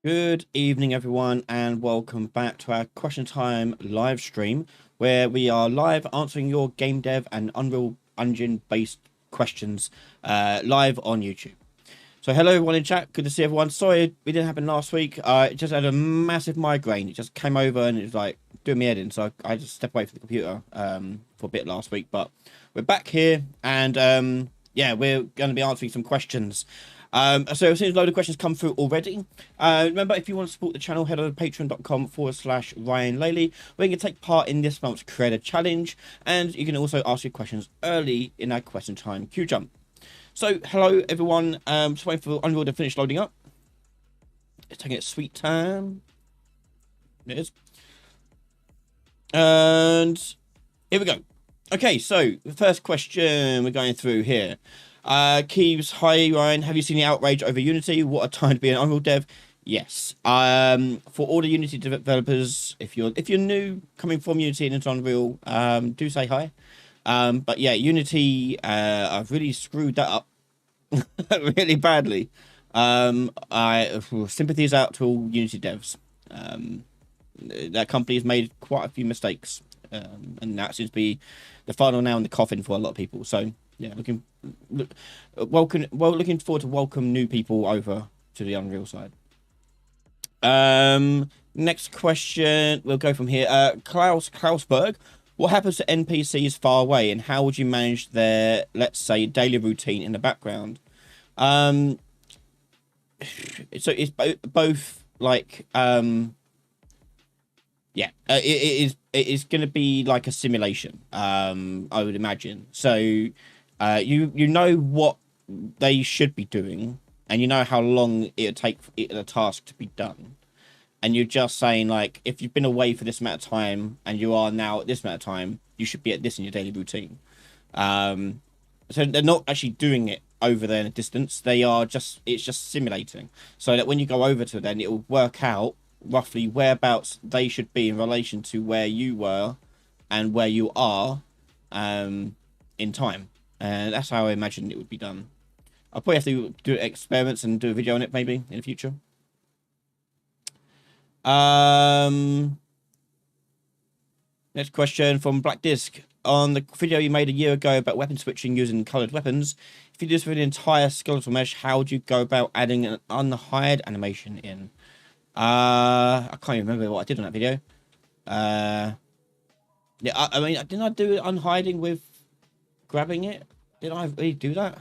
Good evening, everyone, and welcome back to our question time live stream, where we are live answering your game dev and Unreal Engine based questions live on YouTube. So, hello, everyone in chat. Good to see everyone. Sorry it didn't happen last week. I just had a massive migraine. It just came over and it was like doing me head in. So, I just stepped away from the computer for a bit last week. But we're back here, and yeah, we're going to be answering some questions. So as soon as a load of questions come through already, remember, if you want to support the channel, head over to patreon.com/Ryan Laley, where you can take part in this month's creator challenge, and you can also ask your questions early in our question time queue jump. So hello everyone, just waiting for Unreal to finish loading up. It's taking its sweet time. It is. And here we go. Okay, so the first question we're going through here. Keeves, hi Ryan, have you seen the outrage over Unity? What a time to be an Unreal dev. Yes. For all the Unity developers, if you're new coming from Unity and into Unreal, do say hi. But yeah, Unity, I've really screwed that up really badly. I sympathies out to all Unity devs. That company has made quite a few mistakes, and that seems to be the final nail in the coffin for a lot of people. So yeah, looking forward to welcome new people over to the Unreal side. Next question, we'll go from here. Klausberg, what happens to NPCs far away, and how would you manage their, let's say, daily routine in the background? So it's both like yeah, it is going to be like a simulation, I would imagine. So you know what they should be doing, and you know how long it would take for a task to be done, and you're just saying, like, if you've been away for this amount of time and you are now at this amount of time, you should be at this in your daily routine. So they're not actually doing it over there in a distance. It's just simulating, so that when you go over to them, it will work out roughly whereabouts they should be in relation to where you were and where you are in time. And that's how I imagine it would be done. I'll probably have to do experiments and do a video on it maybe in the future. Next question from Black Disc. On the video you made a year ago about weapon switching using colored weapons, if you do this for the entire skeletal mesh, how would you go about adding an unhired animation in? I can't even remember what I did on that video. Yeah, I mean, didn't I do it unhiding with grabbing it? Did I really do that?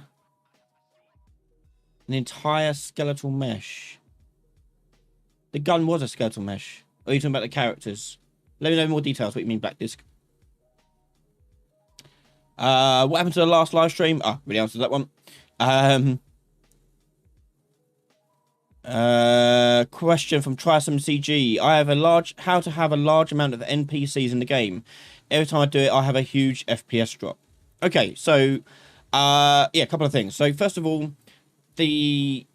An entire skeletal mesh. The gun was a skeletal mesh. Or are you talking about the characters? Let me know more details. What you mean, Black Disc? What happened to the last live stream? Oh, really answered that one. Question from Trisome CG. How to have a large amount of NPCs in the game. Every time I do it, I have a huge FPS drop. Okay, so yeah, a couple of things. So first of all, the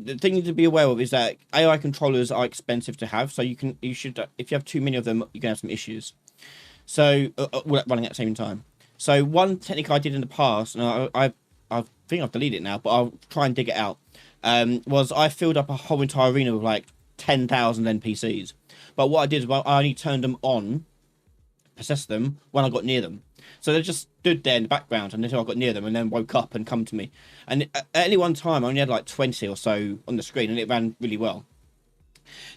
thing to be aware of is that AI controllers are expensive to have. So you should if you have too many of them, you're gonna have some issues. So running at the same time. So one technique I did in the past, and I think I've deleted it now, but I'll try and dig it out. Was I filled up a whole entire arena with like 10,000 NPCs. But what I did was I only turned them on, possessed them, when I got near them. So they just stood there in the background until I got near them and then woke up and come to me. And at any one time, I only had like 20 or so on the screen, and it ran really well.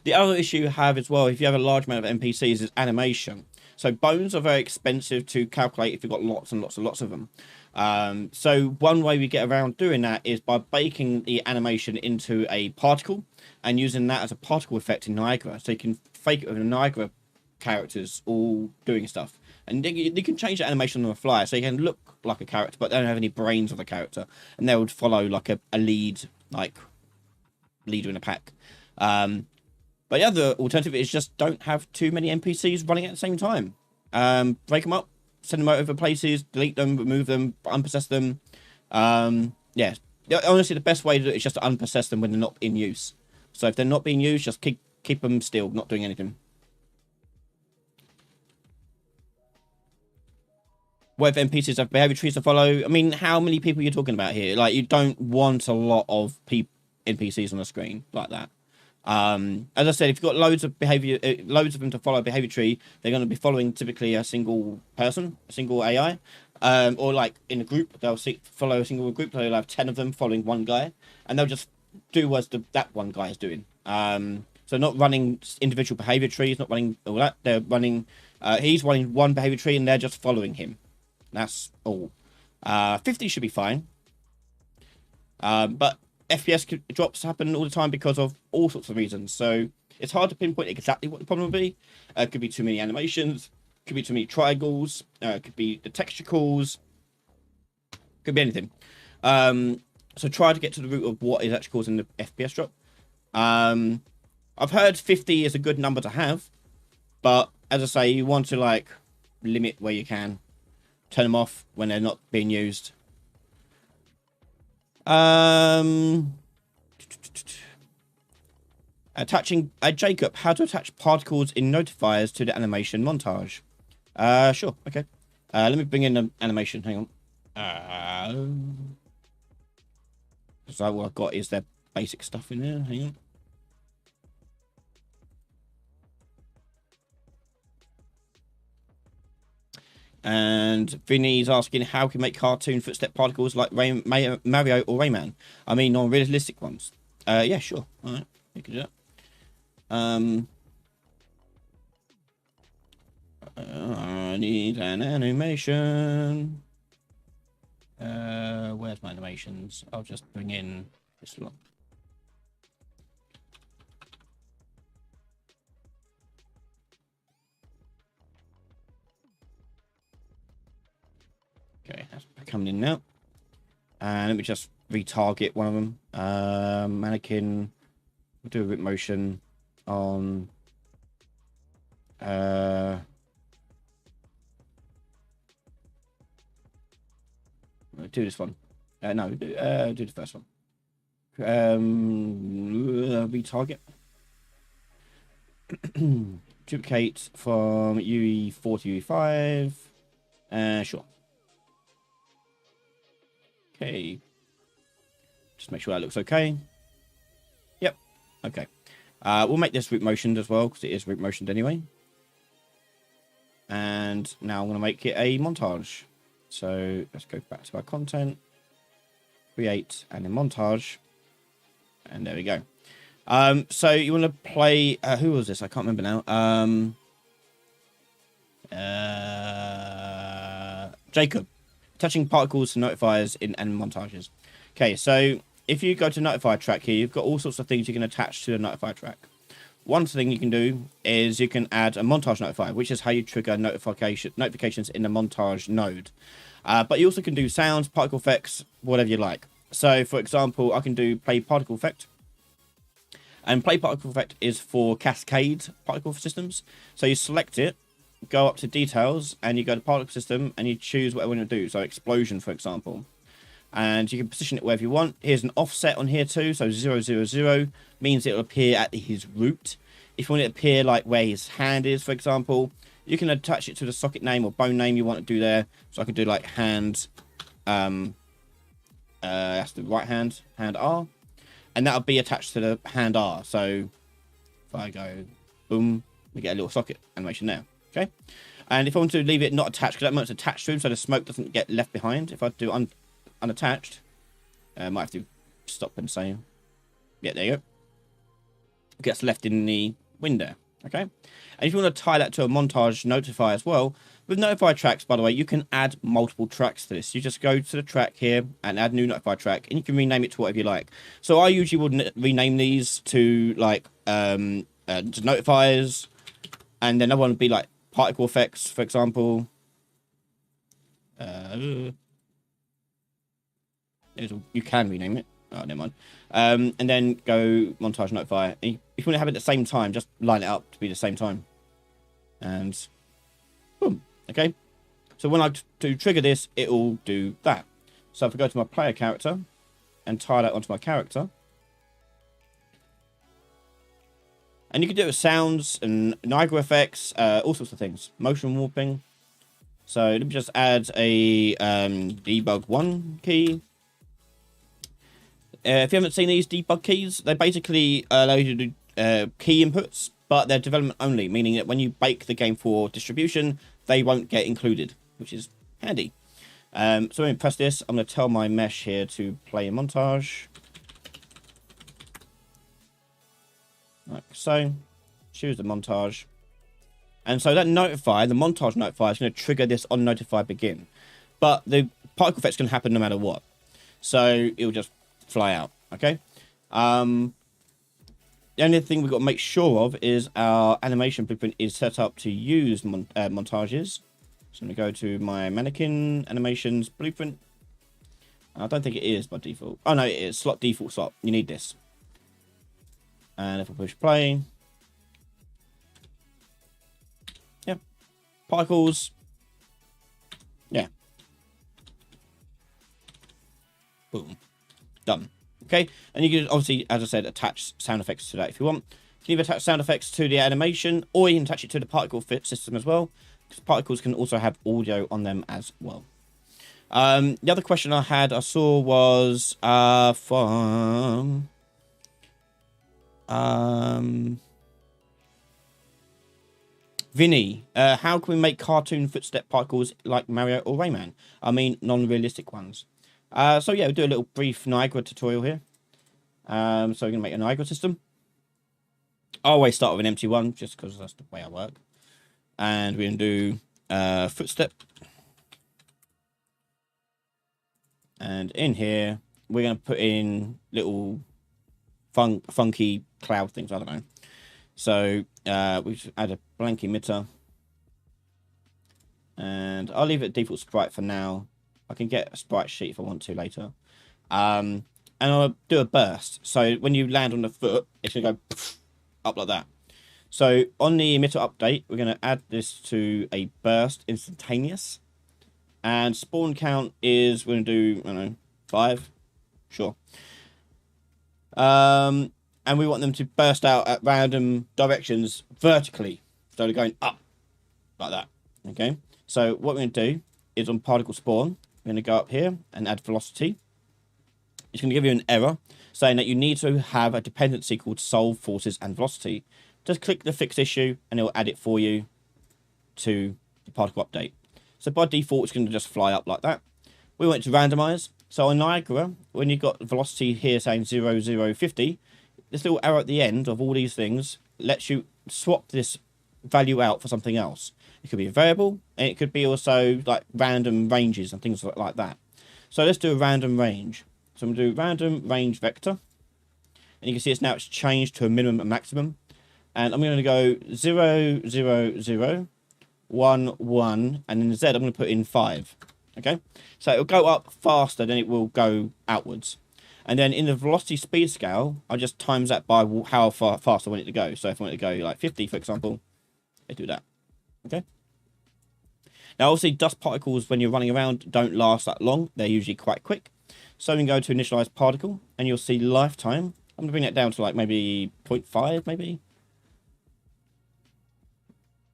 The other issue you have as well, if you have a large amount of NPCs, is animation. So bones are very expensive to calculate if you've got lots and lots and lots of them. So one way we get around doing that is by baking the animation into a particle and using that as a particle effect in Niagara. So you can fake it with the Niagara characters all doing stuff. And you can change the animation on the fly, so you can look like a character, but they don't have any brains of the character. And they would follow like a lead, like leader in a pack. But the other alternative is just don't have too many NPCs running at the same time. Break them up, send them out over places, delete them, remove them, unpossess them. Yeah, honestly, the best way to do it is just to unpossess them when they're not in use. So if they're not being used, just keep them still, not doing anything. What if NPCs have behavior trees to follow? I mean, how many people are you talking about here? Like, you don't want a lot of people NPCs on the screen like that. As I said, if you've got loads of them to follow a behavior tree, they're going to be following typically a single person, a single AI, or like in a group, they'll follow a single group. They'll have 10 of them following one guy, and they'll just do what that one guy is doing. So not running individual behavior trees, not running all that. They're running. He's running one behavior tree, and they're just following him. That's all. 50 should be fine. But FPS drops happen all the time because of all sorts of reasons. So it's hard to pinpoint exactly what the problem would be. It could be too many animations, could be too many triangles, could be the texture calls, could be anything. So try to get to the root of what is actually causing the FPS drop. I've heard 50 is a good number to have, but as I say, you want to like limit where you can, turn them off when they're not being used. Attaching Jacob, how to attach particles in notifiers to the animation montage. Sure, okay. Let me bring in the animation. Hang on. So what I've got is their basic stuff in there. Hang on. And Vinny's asking how can make cartoon footstep particles like Mario or Rayman. I mean, non-realistic ones. Yeah, sure. All right, you can do that. I need an animation. Where's my animations? I'll just bring in this one. Okay, that's coming in now. And let me just retarget one of them. Mannequin. We'll do a bit motion on. We'll do this one. No, do the first one. Retarget. Duplicate from UE4 to UE5. Sure. Okay. Just make sure that looks okay. Yep. Okay. We'll make this root motioned as well because it is root motioned anyway. And now I'm going to make it a montage. So let's go back to our content, create, and then montage. And there we go. So you want to play, who was this? I can't remember now. Jacob. Touching particles to notifiers in montages. Okay, so if you go to notify track here, you've got all sorts of things you can attach to the notify track. One thing you can do is you can add a montage notifier, which is how you trigger notifications in the montage node. But you also can do sounds, particle effects, whatever you like. So, for example, I can do play particle effect. And play particle effect is for cascade particle systems. So you select it, go up to details, and you go to particle system, and you choose whatever you want to do. So explosion, for example. And you can position it wherever you want. Here's an offset on here too. So 000 means it will appear at his root. If you want it to appear like where his hand is, for example, you can attach it to the socket name or bone name you want to do there. So I can do like hand, that's the right hand, hand R. And that'll be attached to the hand R. So if I go boom, we get a little socket animation there. Okay. And if I want to leave it not attached, because that moment's attached to him, so the smoke doesn't get left behind. If I do unattached, I might have to stop and say, yeah, there you go. It gets left in the window. Okay. And if you want to tie that to a montage notify as well, with notify tracks, by the way, you can add multiple tracks to this. You just go to the track here and add new notify track, and you can rename it to whatever you like. So I usually would rename these to like to notifiers, and then another one would be like particle effects, for example. You can rename it. Oh, never mind. And then go montage notify. If you want to have it at the same time, just line it up to be the same time. And boom. Okay. So when I do trigger this, it will do that. So if I go to my player character and tie that onto my character. And you can do it with sounds and Niagara effects, all sorts of things. Motion warping. So let me just add a debug 1 key. if you haven't seen these debug keys, they basically allow you to do key inputs, but they're development only, meaning that when you bake the game for distribution, they won't get included, which is handy. So when we press this, I'm going to tell my mesh here to play a montage. Like so. Choose the montage. And so that the montage notifier is going to trigger this on notify begin. But the particle effect's going to happen no matter what. So it'll just fly out, okay? The only thing we've got to make sure of is our animation blueprint is set up to use montages. So I'm going to go to my mannequin animations blueprint. I don't think it is by default. Oh no, it is. Default slot. You need this. And if I push play. Yeah. Particles. Yeah. Boom. Done. Okay. And you can obviously, as I said, attach sound effects to that if you want. You can either attach sound effects to the animation, or you can attach it to the particle fit system as well. Because particles can also have audio on them as well. The other question I saw was from Vinny. How can we make cartoon footstep particles like Mario or Rayman? I mean, non-realistic ones. So yeah, we'll do a little brief Niagara tutorial here. So we're going to make a Niagara system. I always start with an empty one, just because that's the way I work. And we're going to do footstep. And in here, we're going to put in little funky cloud things. I don't know. So we should add a blank emitter. And I'll leave it default sprite for now. I can get a sprite sheet if I want to later. And I'll do a burst. So when you land on the foot, it's going to go up like that. So on the emitter update, we're going to add this to a burst instantaneous. And spawn count is, we're going to do, I don't know, 5. Sure. And we want them to burst out at random directions vertically. So they're going up like that. Okay. So what we're going to do is on particle spawn, we're going to go up here and add velocity. It's going to give you an error saying that you need to have a dependency called solve forces and velocity. Just click the fix issue and it will add it for you to the particle update. So by default, it's going to just fly up like that. We want to randomize. So on Niagara, when you've got velocity here saying 0, 0, 50, this little arrow at the end of all these things lets you swap this value out for something else. It could be a variable, and it could be also like random ranges and things like that. So let's do a random range. So I'm going to do random range vector. And you can see it's changed to a minimum and maximum. And I'm going to go 0, 0, 0, 1, 1, and in Z I'm going to put in 5. Okay, so it'll go up faster than it will go outwards. And then in the velocity speed scale, I just times that by how fast I want it to go. So if I want it to go like 50, for example, I do that. Okay. Now, obviously, dust particles, when you're running around, don't last that long. They're usually quite quick. So we can go to initialize particle, and you'll see lifetime. I'm going to bring that down to like maybe 0.5, maybe.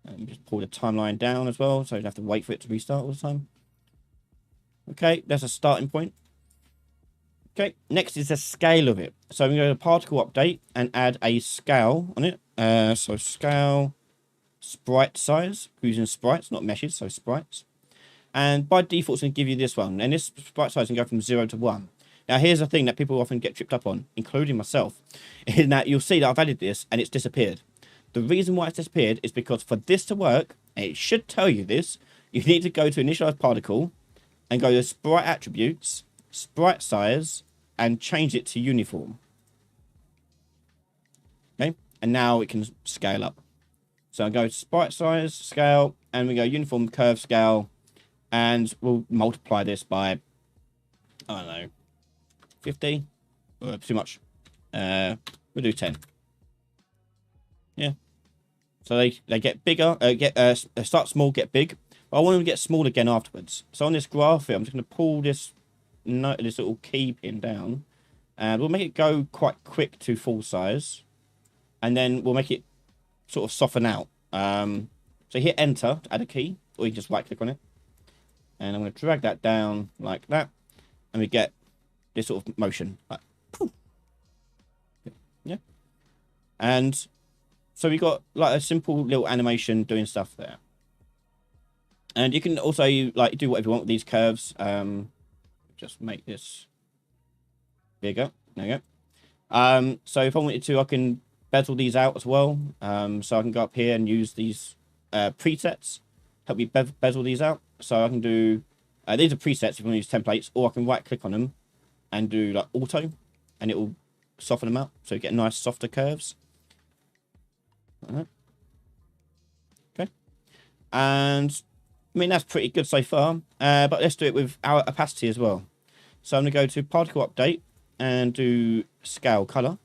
And just pull the timeline down as well, so you don't have to wait for it to restart all the time. Okay, that's a starting point. Okay, next is the scale of it. So we go to particle update and add a scale on it. So scale sprite size, using sprites, not meshes, so sprites. And by default, it's going to give you this one. And this sprite size can go from 0 to 1. Now, here's the thing that people often get tripped up on, including myself, in that you'll see that I've added this and it's disappeared. The reason why it's disappeared is because for this to work, and it should tell you this, you need to go to initialize particle and go to sprite attributes, sprite size, and change it to uniform. Okay, and now it can scale up. So I go to sprite size, scale, and we go uniform curve scale, and we'll multiply this by, I don't know, 50, or too much. We'll do 10. Yeah. So they get bigger, start small, get big. But I want them to get small again afterwards. So on this graph here, I'm just going to pull this little key pin down. And we'll make it go quite quick to full size. And then we'll make it sort of soften out. So hit enter to add a key. Or you can just right click on it. And I'm going to drag that down like that. And we get this sort of motion. Like, And so we got like a simple little animation doing stuff there. And you can also like do whatever you want with these curves. Just make this bigger. There you go. So if I wanted to, I can bezel these out as well. So I can go up here and use these presets, help me bezel these out. So I can do these are presets if you want to use templates, or I can right click on them and do like auto, and it will soften them out so you get nice softer curves. Okay, and I mean that's pretty good so far. But let's do it with our opacity as well. So I'm going to go to particle update and do scale color.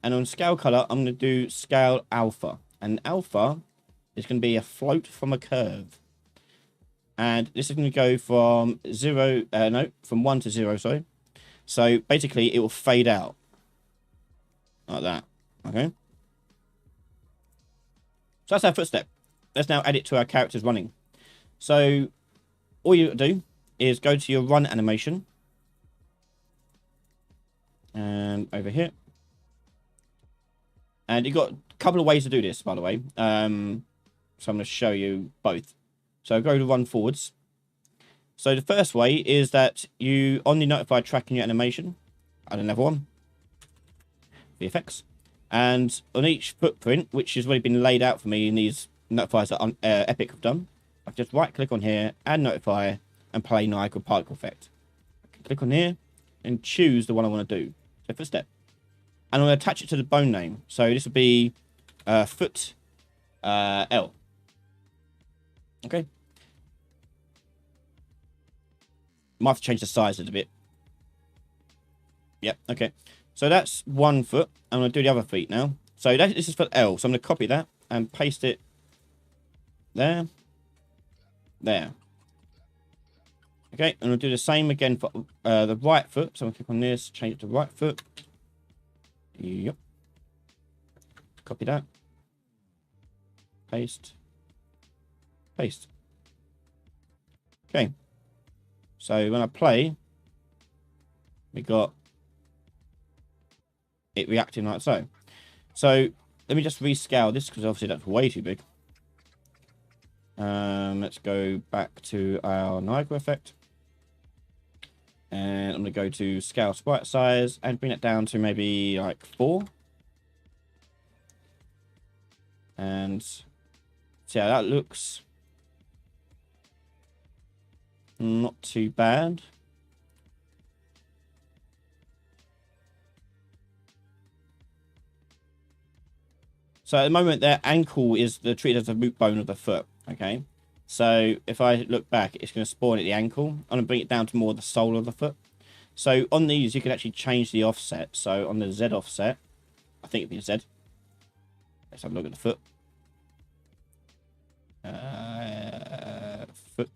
And on scale color, I'm going to do scale alpha. And alpha is going to be a float from a curve. And this is going to go from from 1 to 0, sorry. So basically it will fade out. Like that. Okay. So that's our footstep. Let's now add it to our characters running. So all you do is go to your run animation. And over here. And you've got a couple of ways to do this, by the way. So I'm going to show you both. So go to run forwards. So the first way is that you only notify track in your animation. Add another one. VFX. And on each footprint, which has already been laid out for me in these notifiers that Epic have done, I just right click on here, add notify, and play Niagara particle effect. Click on here and choose the one I want to do. So footstep. And I'm going to attach it to the bone name. So this would be foot L. Okay. Might have to change the size a little bit. Yep, okay. So that's 1 foot. I'm going to do the other feet now. So this is foot L. So I'm going to copy that and paste it there. There. Okay, and we'll do the same again for the right foot. So I'm going to click on this, change it to right foot. Yep. Copy that. Paste. Paste. Okay. So when I play, we got it reacting like so. So let me just rescale this because obviously that's way too big. Let's go back to our Niagara effect. And I'm going to go to scale sprite size and bring it down to maybe like 4. And see how that looks. Not too bad. So at the moment, their ankle is treated as the root bone of the foot. Okay. So if I look back, it's going to spawn at the ankle. I'm going to bring it down to more the sole of the foot. So on these, you can actually change the offset. So on the Z offset, I think it'd be a Z. Let's have a look at the foot. Foot.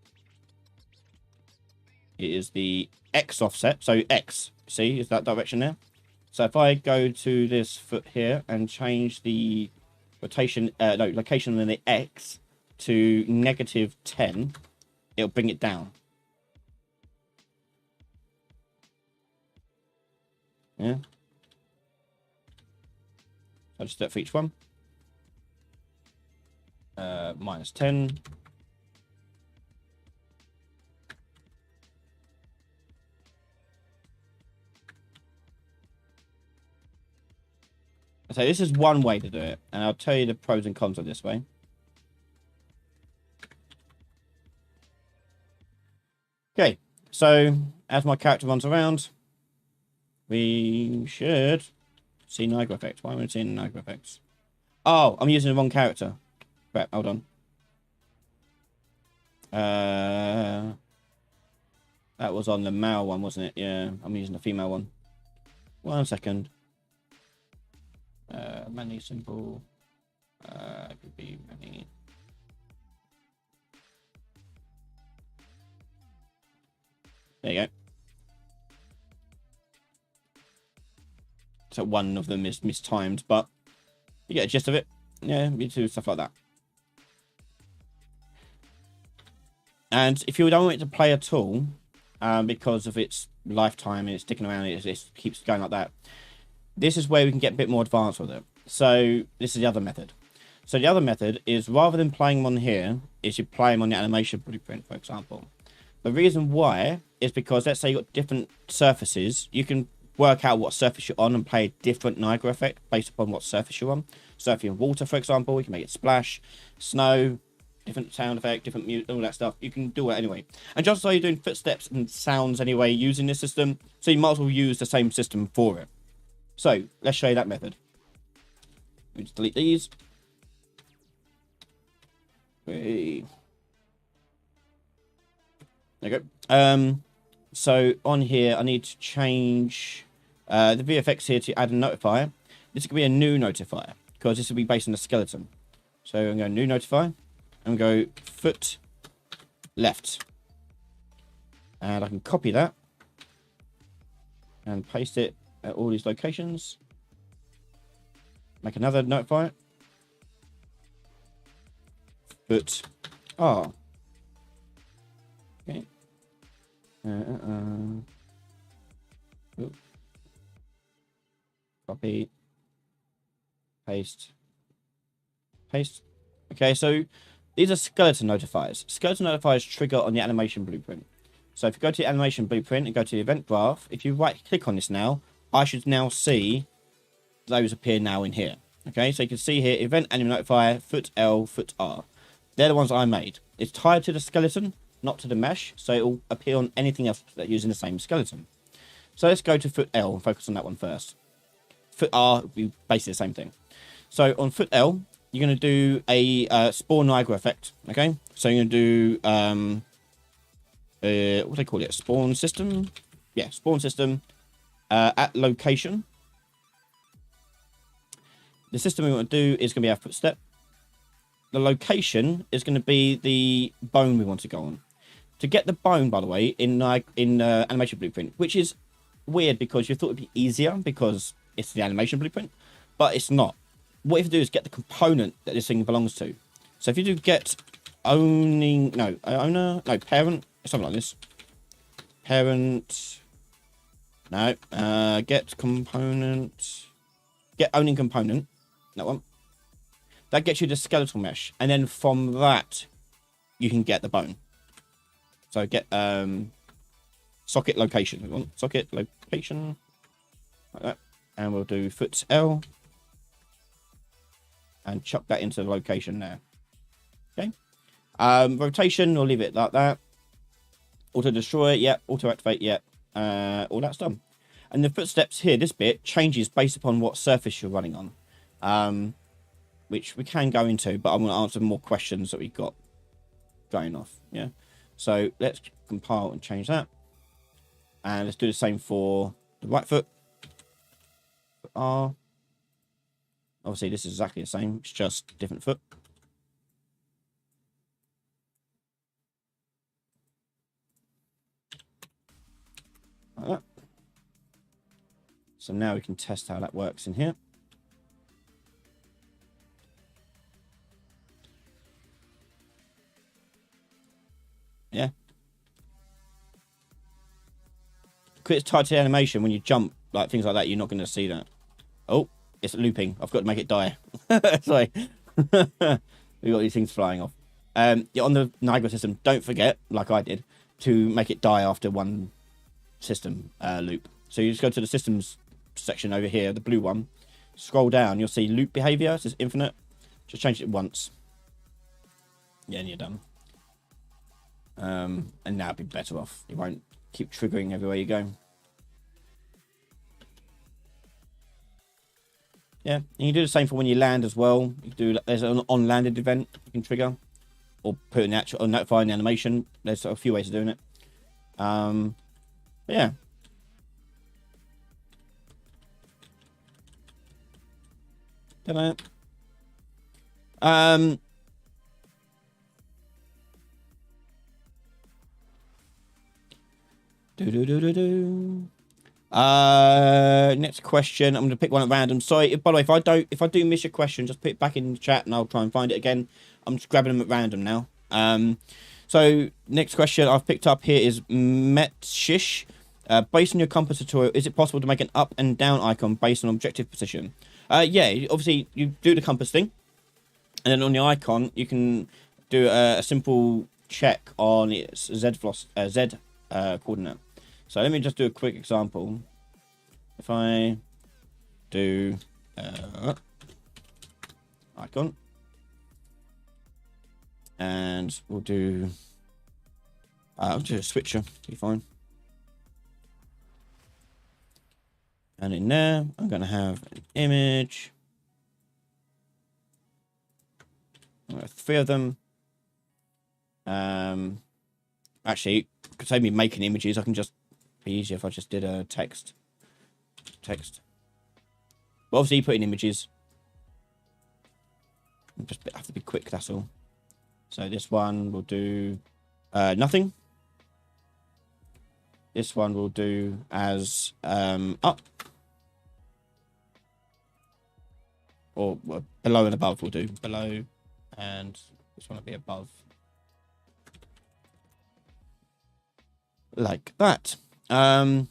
It is the X offset. So X, see, is that direction there? So if I go to this foot here and change the location on the X to -10, it'll bring it down. Yeah. I'll just do it for each one. -10. So this is one way to do it, and I'll tell you the pros and cons of this way. Okay, so as my character runs around, we should see Niagara effect. Why am I seeing Niagara effects? Oh, I'm using the wrong character. Crap, hold on. That was on the male one, wasn't it? Yeah, I'm using the female one. 1 second. Many simple. It could be many. There you go. So one of them is mistimed, but you get a gist of it. Yeah, you do stuff like that. And if you don't want it to play at all, because of its lifetime and it's sticking around, it keeps going like that. this is where we can get a bit more advanced with it. So this is the other method. So the other method is, rather than playing them on here, is you play them on the animation blueprint, for example. The reason why is because, let's say you've got different surfaces, you can work out what surface you're on and play a different Niagara effect based upon what surface you're on. So if you're in water, for example, you can make it splash, snow, different sound effect, different music, all that stuff. You can do it anyway. And just so you're doing footsteps and sounds anyway using this system, so you might as well use the same system for it. So let's show you that method. Let me just delete these. There you go. So on here, I need to change the VFX here to add a notifier. This could be a new notifier because this will be based on the skeleton. So I'm going to new notifier and go foot left. And I can copy that and paste it at all these locations. Make another notifier. Foot R. Okay. Copy. Paste. Paste. Okay, so these are skeleton notifiers. Skeleton notifiers trigger on the animation blueprint. So if you go to the animation blueprint and go to the event graph, if you right click on this now, I should now see those appear now in here. Okay, so you can see here event anim notifier, foot L, foot R. They're the ones I made. It's tied to the skeleton, not to the mesh, so it will appear on anything else that using the same skeleton. So let's go to foot L and focus on that one first. Foot R will be basically the same thing. So on foot L, you're going to do a spawn Niagara effect. Okay, so you're going to do what do they call it? Spawn system. Yeah, spawn system at location. The system we want to do is going to be our footstep. The location is going to be the bone we want to go on. To get the bone, by the way, in animation blueprint, which is weird because you thought it'd be easier because it's the animation blueprint, but it's not. What you have to do is get the component that this thing belongs to. So if you do get parent, something like this. Parent, no, get component, get owning component, that one. That gets you the skeletal mesh, and then from that, you can get the bone. So get socket location. We want socket location like that, and we'll do foot L and chuck that into the location there. Okay. Rotation, we'll leave it like that. Auto destroy, yep. Auto activate, yep. All that's done. And the footsteps here, this bit changes based upon what surface you're running on. Which we can go into, but I'm going to answer more questions that we've got going off. Yeah. So let's compile and change that. And let's do the same for the right foot. R. Obviously, this is exactly the same. It's just different foot. Like that. So now we can test how that works in here. Yeah. Because it's tied to the animation, when you jump, like things like that, you're not going to see that. Oh, it's looping. I've got to make it die. Sorry. We've got these things flying off. Yeah, on the Niagara system, don't forget, like I did, to make it die after one system loop. So you just go to the systems section over here, the blue one. Scroll down, you'll see loop behavior. It says infinite. Just change it once. Yeah, and you're done. And now it'd be better off. You won't keep triggering everywhere you go. Yeah, and you can do the same for when you land as well. You can do, there's an on-landed event you can trigger, or put an actual, or notifying the animation. There's a few ways of doing it. Yeah. Ta-da. Next question. I'm going to pick one at random. Sorry, by the way, if I do miss your question, just put it back in the chat and I'll try and find it again. I'm just grabbing them at random now. So next question I've picked up here is Metshish. Based on your compass tutorial, is it possible to make an up and down icon based on objective position? Yeah, obviously you do the compass thing, and then on the icon you can do a simple check on its Z coordinate. So let me just do a quick example. If I do icon, and we'll do I'll do a switcher, be fine. And in there, I'm going to have an image. 3 of them. Actually, could save me making images. I can just be easier if I just did a text. But obviously, you put in images. Just have to be quick. That's all. So this one will do nothing. This one will do as up. Or below and above will do. Below, and this one will be above. Like that. Then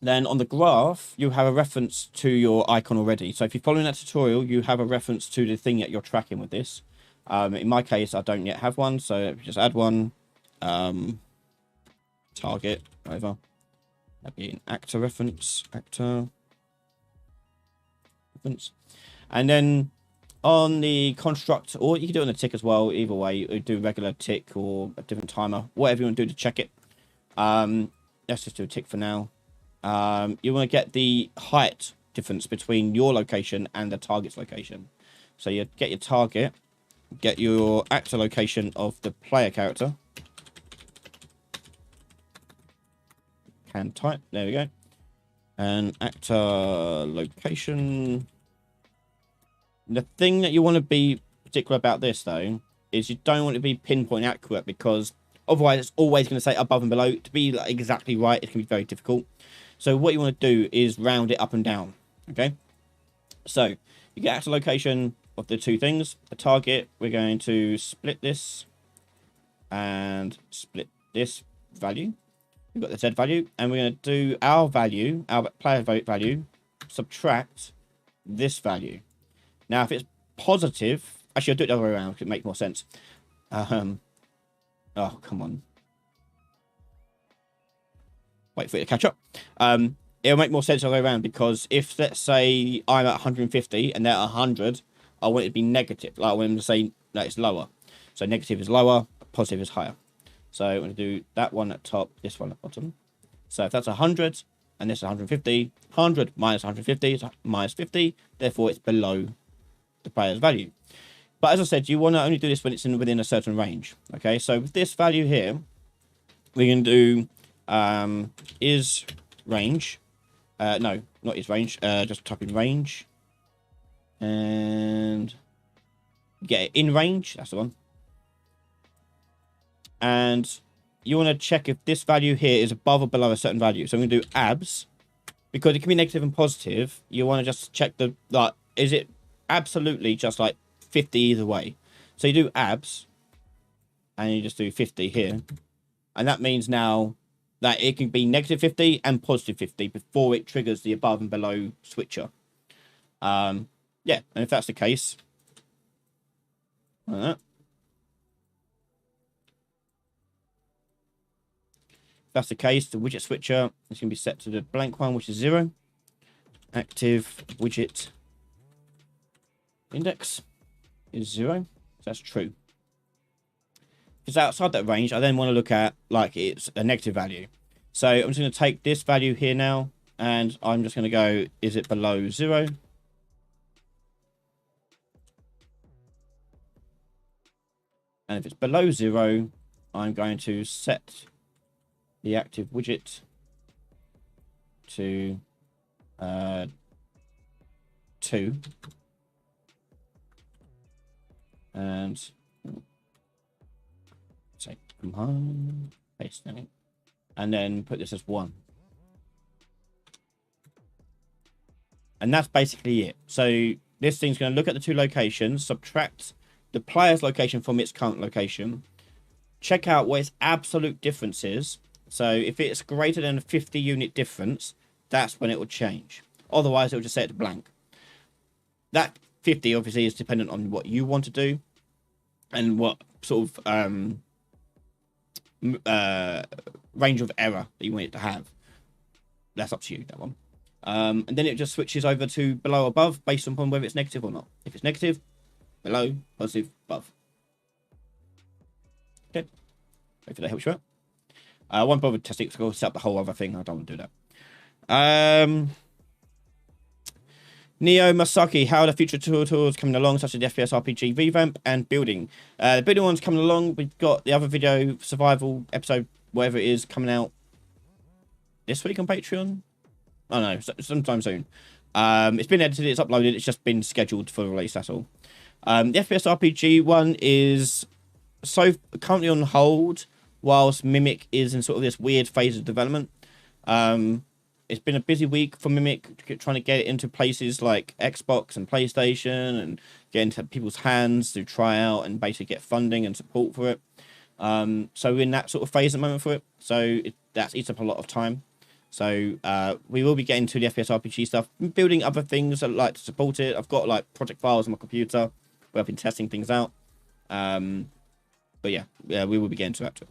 on the graph, you have a reference to your icon already. So if you're following that tutorial, you have a reference to the thing that you're tracking with this. In my case, I don't yet have one, so if you just add one. Target, whatever. That'd be an actor reference. And then on the construct, or you can do it on a tick as well. Either way, you do regular tick or a different timer, whatever you want to do to check it. Let's just do a tick for now. You want to get the height difference between your location and the target's location. So you get your target, get your actor location of the player character. Can type, there we go. And actor location. The thing that you want to be particular about this, though, is you don't want to be pinpoint accurate, because otherwise it's always going to say above and below. To be like exactly right, it can be very difficult. So what you want to do is round it up and down. Okay. So you get actor location of the 2 things. The target, we're going to split this and split this value. We've got the Z value, and we're going to do our value, our player vote value, subtract this value. Now, if it's positive, actually, I'll do it the other way around because it makes more sense. Oh, come on. Wait for it to catch up. It'll make more sense the other way around, because if, let's say, I'm at 150 and they're at 100, I want it to be negative. Like, I want them to say that it's lower. So negative is lower, positive is higher. So I'm going to do that one at top, this one at bottom. So if that's 100 and this is 150, 100 minus 150 is minus 50. Therefore, it's below the player's value. But as I said, you want to only do this when it's within a certain range. Okay, so with this value here, we can do is range. No, not is range. Just type in range. And get it in range. That's the one. And you want to check if this value here is above or below a certain value. So I'm going to do abs, because it can be negative and positive. You want to just check the, like, is it absolutely just like 50 either way? So you do abs, and you just do 50 here. And that means now that it can be negative 50 and positive 50 before it triggers the above and below switcher. Yeah, and if that's the case, like that. If that's the case, the widget switcher is going to be set to the blank one, which is 0. Active widget index is 0. So that's true. If it's outside that range, I then want to look at, like, it's a negative value. So I'm just going to take this value here now, and I'm just going to go, is it below 0? And if it's below 0, I'm going to set the active widget to 2, and say command paste in it, and then put this as 1. And that's basically it. So this thing's going to look at the 2 locations, subtract the player's location from its current location, check out what its absolute difference is So if it's greater than a 50 unit difference, that's when it will change. Otherwise, it will just set it to blank. That 50 obviously is dependent on what you want to do and what sort of range of error that you want it to have. That's up to you, that one. And then it just switches over to below, above, based upon whether it's negative or not. If it's negative, below, positive, above. Okay. Hopefully that helps you out. I won't bother testing it, so I'll set up the whole other thing. I don't want to do that. Neo Masaki, how are the future tools coming along, such as the FPS RPG revamp and building? The building one's coming along. We've got the other video, survival episode, whatever it is, coming out this week on Patreon. Oh no, sometime soon. It's been edited, it's uploaded, it's just been scheduled for release, that's all. The FPS RPG one is currently on hold, whilst Mimic is in sort of this weird phase of development. It's been a busy week for Mimic, trying to get it into places like Xbox and PlayStation and get into people's hands to try out and basically get funding and support for it. So we're in that sort of phase at the moment for it. So that eats up a lot of time. So we will be getting to the FPS RPG stuff, building other things that like to support it. I've got like project files on my computer where I've been testing things out. But yeah, we will be getting to that too.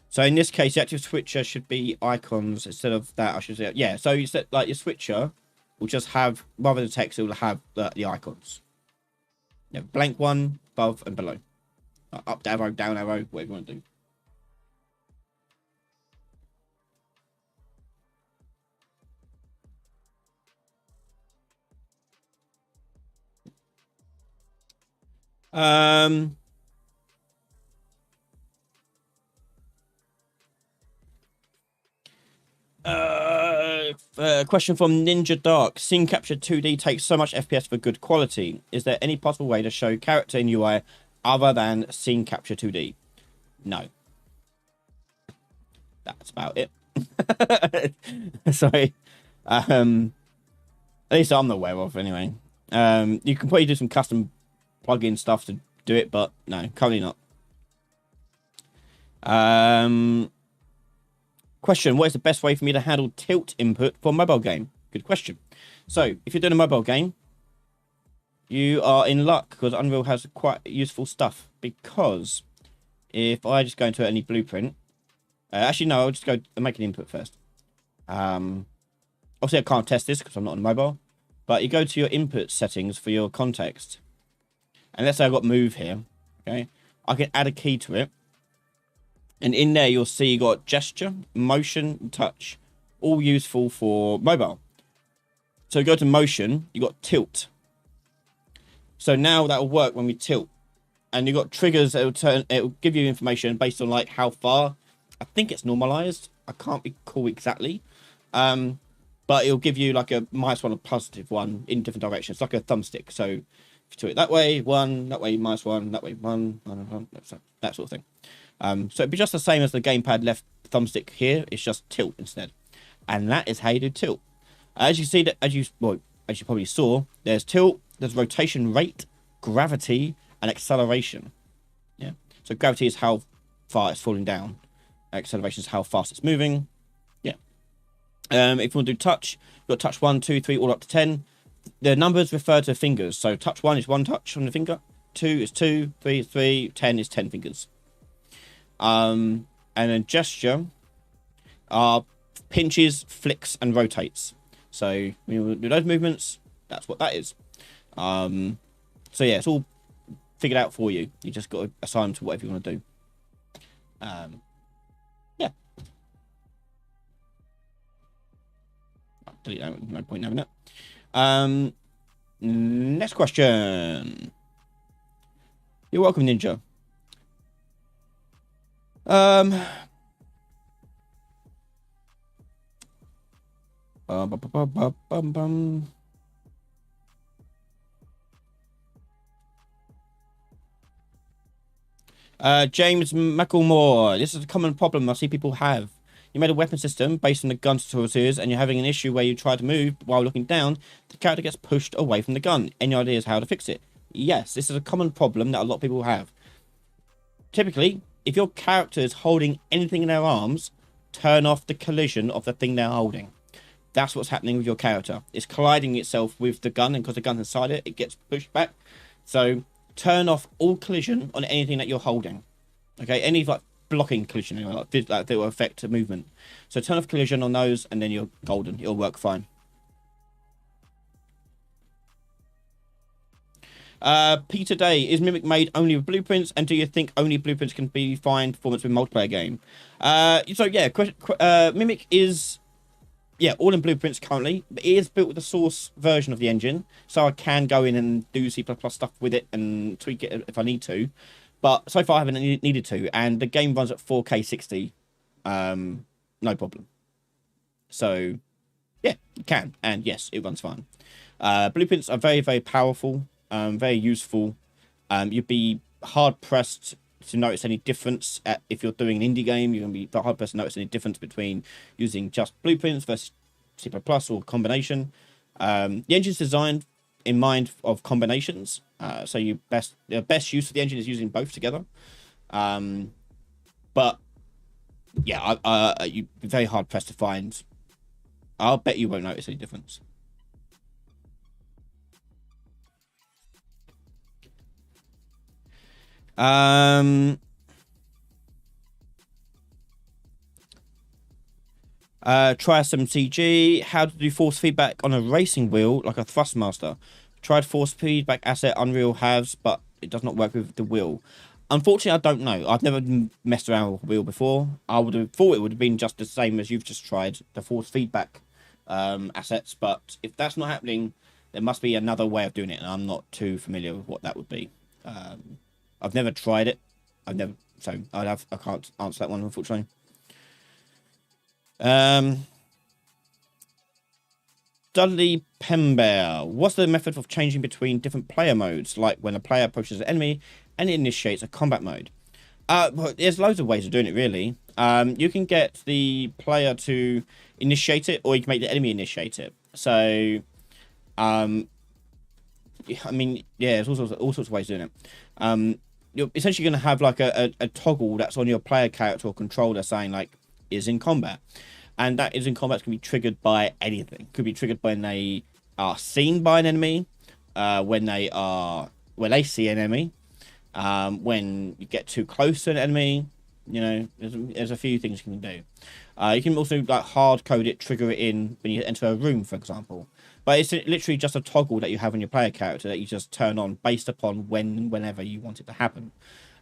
So in this case, the active switcher should be icons instead of that. I should say, yeah. So you set like your switcher will just have, rather than text, it will have the icons. Yeah, blank one, above and below, up arrow, down arrow, whatever you want to do. Question from Ninja Dark. Scene capture 2D takes so much FPS for good quality. Is there any possible way to show character in UI other than scene capture 2D? No. That's about it. Sorry. At least I'm not aware of, anyway. You can probably do some custom plugin stuff to do it, but no, currently not. Question, what is the best way for me to handle tilt input for a mobile game? Good question. So, if you're doing a mobile game, you are in luck because Unreal has quite useful stuff. Because if I just go into any blueprint, actually no, I'll just go and make an input first. Obviously I can't test this because I'm not on mobile, but you go to your input settings for your context, and let's say I've got move here, okay? I can add a key to it, and in there you'll see you got gesture, motion, touch, all useful for mobile. So you go to motion, you got tilt. So now that will work when we tilt, and you got triggers that will give you information based on like how far. I think it's normalized. I can't recall exactly, but it'll give you like a -1 or +1 in different directions, like a thumbstick. So if you tilt it that way, 1, that way -1, that way 1, that sort of thing. So it'd be just the same as the gamepad left thumbstick here. It's just tilt instead, and that is how you do tilt. As you see that, as you probably saw, there's tilt, there's rotation rate, gravity, and acceleration. Yeah. So gravity is how far it's falling down. Acceleration is how fast it's moving. Yeah. If you want to do touch, you've got touch 1, 2, 3, all up to 10. The numbers refer to fingers. So touch 1 is 1 touch on the finger. 2 is 2, 3 is 3, 10 is 10 fingers. And then gesture are pinches, flicks, and rotates. So when you do those movements, that's what that is. So yeah, it's all figured out for you. You just got to assign them to whatever you want to do. Yeah. I'll delete that. No point in having it. Next question. You're welcome, Ninja. James McElmore. This is a common problem I see people have. You made a weapon system based on the gun tutorial series, and you're having an issue where you try to move while looking down, the character gets pushed away from the gun. Any ideas how to fix it? Yes, this is a common problem that a lot of people have. Typically, if your character is holding anything in their arms, turn off the collision of the thing they're holding. That's what's happening with your character. It's colliding itself with the gun, and because the gun's inside it, it gets pushed back. So turn off all collision on anything that you're holding. Okay, any like blocking collision, like that will affect the movement. So turn off collision on those, and then you're golden. It'll work fine. Peter Day, is Mimic made only with blueprints, and do you think only blueprints can be fine performance with multiplayer game? So yeah, Mimic is all in blueprints currently, but it is built with the source version of the engine, so I can go in and do C++ stuff with it and tweak it if I need to. But so far I haven't needed to, and the game runs at 4K 60, no problem. So yeah, you can, and yes, it runs fine. Blueprints are very, very powerful. Very useful. You'd be hard pressed to notice any difference if you're doing an indie game. You're going to be hard pressed to notice any difference between using just blueprints versus C++ or combination. The engine's designed in mind of combinations, so the best use of the engine is using both together. But yeah, you'd be very hard pressed to find. I'll bet you won't notice any difference. Try some CG. How to do force feedback on a racing wheel like a Thrustmaster. Tried force feedback asset Unreal has, but it does not work with the wheel. Unfortunately, I don't know. I've never messed around with a wheel before. I would have thought it would have been just the same as you've just tried, the force feedback assets. But if that's not happening, there must be another way of doing it, and I'm not too familiar with what that would be. I've never tried it. I can't answer that one, unfortunately. Dudley Pembear, what's the method of changing between different player modes, like when a player approaches an enemy and it initiates a combat mode? Well, there's loads of ways of doing it, really. You can get the player to initiate it, or you can make the enemy initiate it. So, I mean, yeah, there's all sorts of ways of doing it. You're essentially going to have like a toggle that's on your player character or controller saying like is in combat, and that is in combat can be triggered by anything. Could be triggered when they are seen by an enemy, when they see an enemy, when you get too close to an enemy. You know, there's a few things you can do. You can also like hard code it, trigger it in when you enter a room, for example. But it's literally just a toggle that you have on your player character that you just turn on based upon whenever you want it to happen.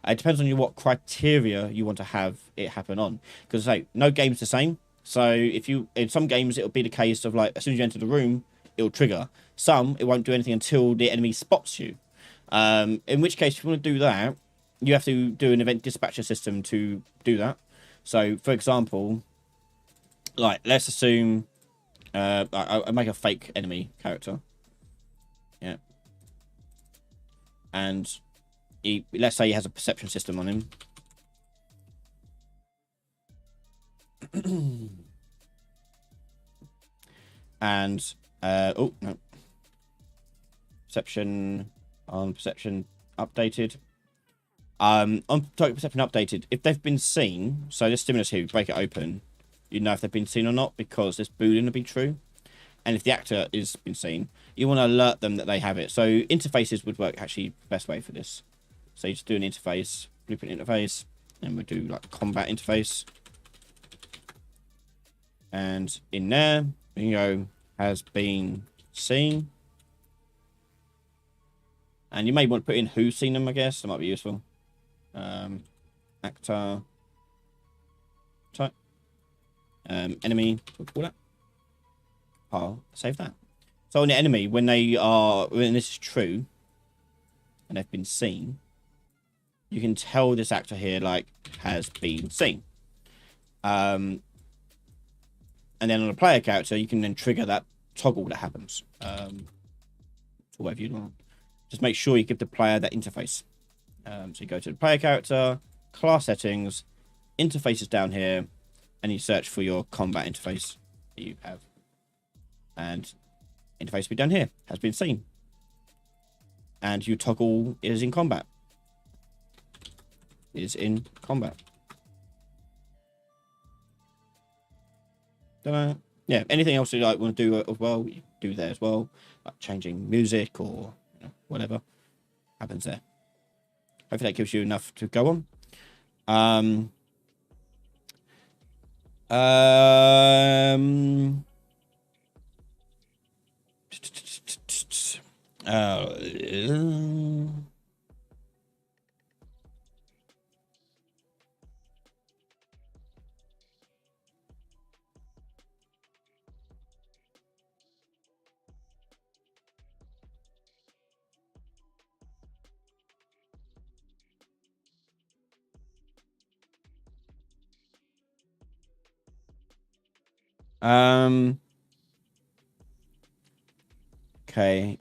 It depends on what criteria you want to have it happen on. Because no game's the same. So in some games it'll be the case of like as soon as you enter the room, it'll trigger. Some it won't do anything until the enemy spots you. In which case, if you want to do that, you have to do an event dispatcher system to do that. So for example, like let's assume. I make a fake enemy character. Yeah. And let's say he has a perception system on him. And, oh, no. Perception updated. On perception updated, if they've been seen, so this stimulus here, break it open. You know if they've been seen or not because this boolean will be true, and if the actor is been seen, you want to alert them that they have it. So interfaces would work actually the best way for this. So you just do an interface, blueprint interface, and we do like combat interface, and in there we can go has been seen, and you may want to put in who's seen them. I guess that might be useful. Actor type. Enemy, we'll call that. I'll save that. So on the enemy, when this is true, and they've been seen, you can tell this actor here, like, has been seen. And then on a player character, you can then trigger that toggle that happens. So whatever you want. Just make sure you give the player that interface. So you go to the player character, class settings, interfaces down here, and you search for your combat interface that you have. And interface will be down here, has been seen. And your toggle is in combat. Is in combat. Don't know. Yeah, anything else you like want to do as well, you do there as well. Like changing music or whatever happens there. Hopefully that gives you enough to go on. Okay.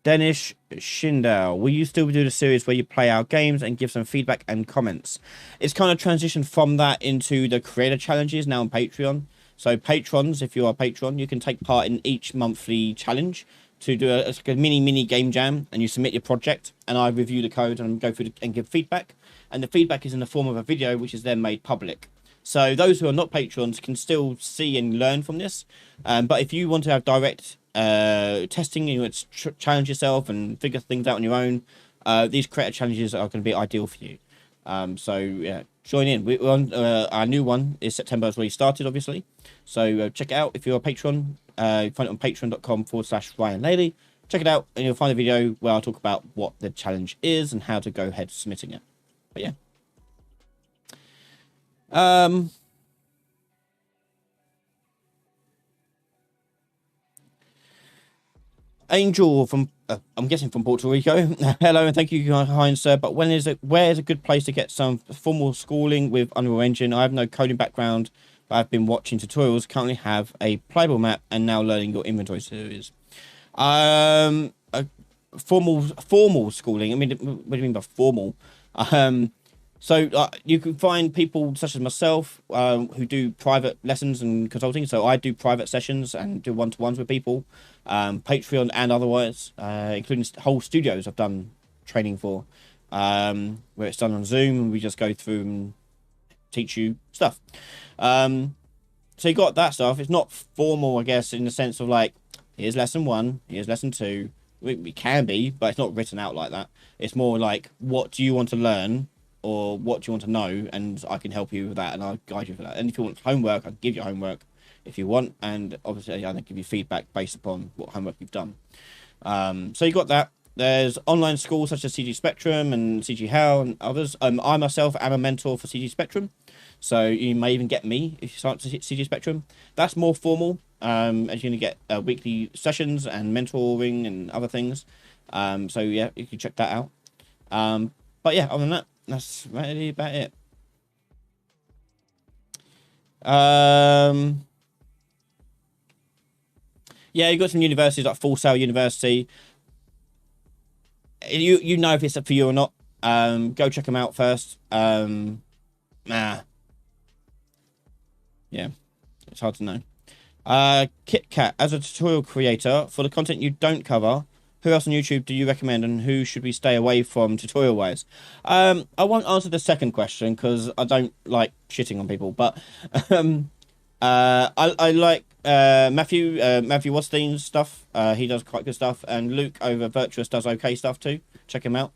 Danish Shindal, will you still do the series where you play our games and give some feedback and comments? It's kind of transitioned from that into the creator challenges now on Patreon. So patrons, if you are a patron, you can take part in each monthly challenge to do a mini game jam, and you submit your project, and I review the code and go through and give feedback. And the feedback is in the form of a video, which is then made public. So those who are not patrons can still see and learn from this. But if you want to have direct testing, you want to challenge yourself and figure things out on your own, these creator challenges are going to be ideal for you. So yeah, join in. We're on, our new one is September has already started, obviously. So check it out if you're a patron. You find it on patreon.com/Ryan Laley. Check it out and you'll find a video where I'll talk about what the challenge is and how to go ahead submitting it. But yeah. Angel from I'm guessing from Puerto Rico. Hello and thank you, kind sir. But where is a good place to get some formal schooling with Unreal Engine? I have no coding background, but I've been watching tutorials. Currently have a playable map and now learning your inventory series. A formal schooling. I mean, what do you mean by formal? So you can find people such as myself who do private lessons and consulting. So I do private sessions and do one-to-ones with people, Patreon and otherwise, including whole studios I've done training for, where it's done on Zoom and we just go through and teach you stuff. So you got that stuff. It's not formal, I guess, in the sense of like, here's lesson 1, here's lesson 2. It can be, but it's not written out like that. It's more like, what do you want to learn? Or what do you want to know, and I can help you with that, and I'll guide you for that. And if you want homework, I'll give you homework if you want, and obviously I'll give you feedback based upon what homework you've done. So you got that. There's online schools such as CG Spectrum and CG Hell and others. I myself am a mentor for CG Spectrum, so you may even get me if you start to hit CG Spectrum. That's more formal, as you're going to get weekly sessions and mentoring and other things. So yeah, you can check that out. But yeah, other than that, that's really about it. Yeah, you got some universities like Full Sail University. You know if it's for you or not. Go check them out first. Yeah, it's hard to know. KitKat, as a tutorial creator, for the content you don't cover, who else on YouTube do you recommend, and who should we stay away from tutorial wise? I won't answer the second question because I don't like shitting on people, but I like Matthew Wastein's stuff. He does quite good stuff, and Luke over Virtuous does okay stuff too. Check him out.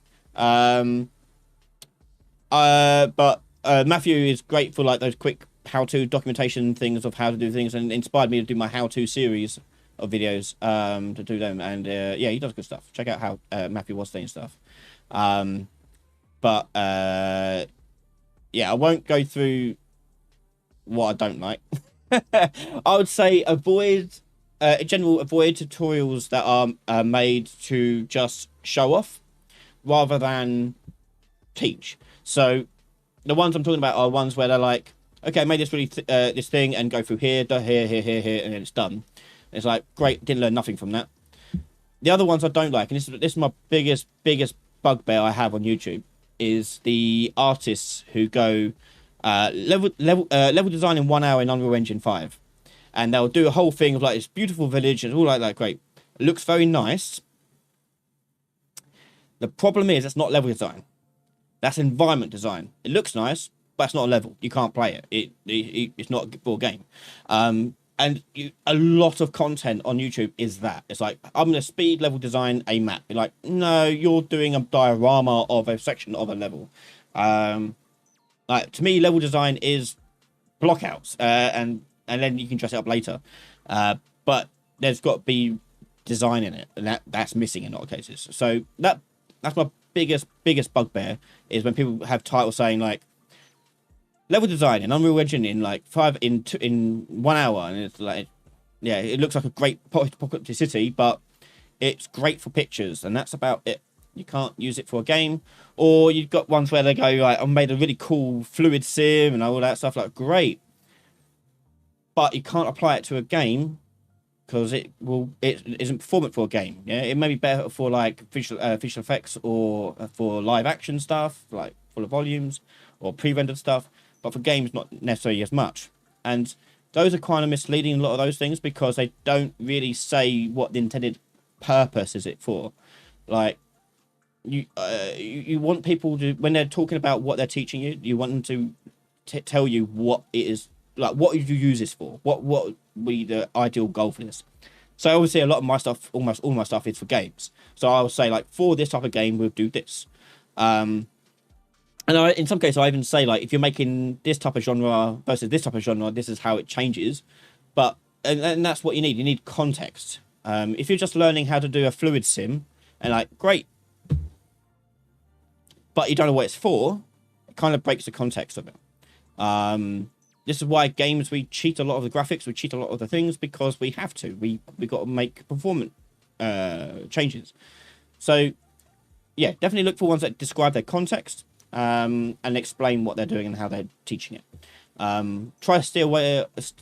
But Matthew is great for like those quick how-to documentation things of how to do things, and inspired me to do my how-to series of videos to do them. And yeah, he does good stuff. Check out how Matthew Wastein's stuff. But yeah, I won't go through what I don't like. I would say avoid in general, avoid tutorials that are made to just show off rather than teach. So the ones I'm talking about are ones where they're like, okay, I made this really this thing and go through here, here, and then it's done. It's like, great, didn't learn nothing from that. the other ones I don't like, and this is my biggest bugbear I have on YouTube, is the artists who go level design in 1 hour in Unreal Engine 5, and they'll do a whole thing of like this beautiful village and all like that. Great, it looks very nice. The problem is that's not level design. That's environment design. It looks nice, but it's not a level. You can't play it. It's not a full game. And a lot of content on YouTube is that. It's like, I'm going to speed level design a map. You're like, no, you're doing a diorama of a section of a level. Like, to me, level design is blockouts, and then you can dress it up later. But there's got to be design in it, and that's missing in a lot of cases. So that's my biggest bugbear, is when people have titles saying like level design in Unreal Engine in like 1 hour, and it's like, yeah, it looks like a great pocket city, but it's great for pictures, and that's about it. You can't use it for a game. Or you've got ones where they go like, I made a really cool fluid sim and all that stuff. Like, great, but you can't apply it to a game because it isn't performant for a game. Yeah, it may be better for like visual effects, or for live action stuff like full of volumes or pre-rendered stuff, but for games not necessarily as much. And those are kind of misleading, a lot of those things, because they don't really say what the intended purpose is it for. Like, you want people to, when they're talking about what they're teaching you, you want them to tell you what it is, like what you use this for, what would be the ideal goal for this. So obviously a lot of my stuff, almost all my stuff, is for games. So I'll say like, for this type of game we'll do this. And in some cases I even say like, if you're making this type of genre versus this type of genre, this is how it changes. But and that's what you need. You need context. If you're just learning how to do a fluid sim, and like, great, but you don't know what it's for, it kind of breaks the context of it. This is why games, we cheat a lot of the graphics, we cheat a lot of the things, because we have to. We got to make performance changes. So yeah, definitely look for ones that describe their context, and explain what they're doing and how they're teaching it. Try to